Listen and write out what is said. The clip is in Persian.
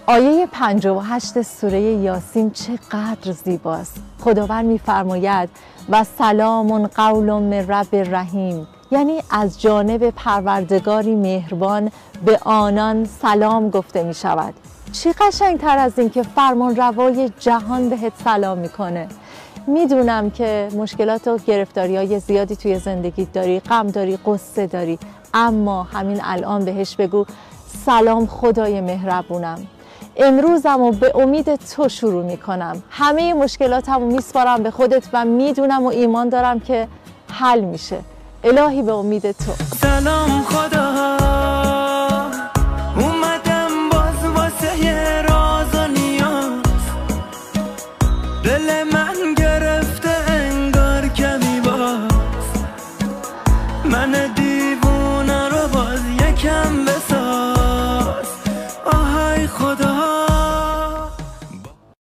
آیه 58 سوره یاسین چقدر زیباست. خداوند می‌فرماید و سلام قول من رب رحیم، یعنی از جانب پروردگاری مهربان به آنان سلام گفته می شود. چی قشنگتر از این که فرمان روای جهان بهت سلام میکنه. میدونم که مشکلات و گرفتاری‌های زیادی توی زندگیت داری، غم داری، قصه داری، اما همین الان بهش بگو سلام خدای مهربونم، امروزمو به امید تو شروع میکنم، همه مشکلاتمو میسپارم به خودت و میدونم و ایمان دارم که حل میشه. الهی به امید تو. سلام خدا، اومدم باز واسه راز و نیاز، دل من گرفته انگار کمی باز، من دیوونه رو باز یکم بساز. آهای خدا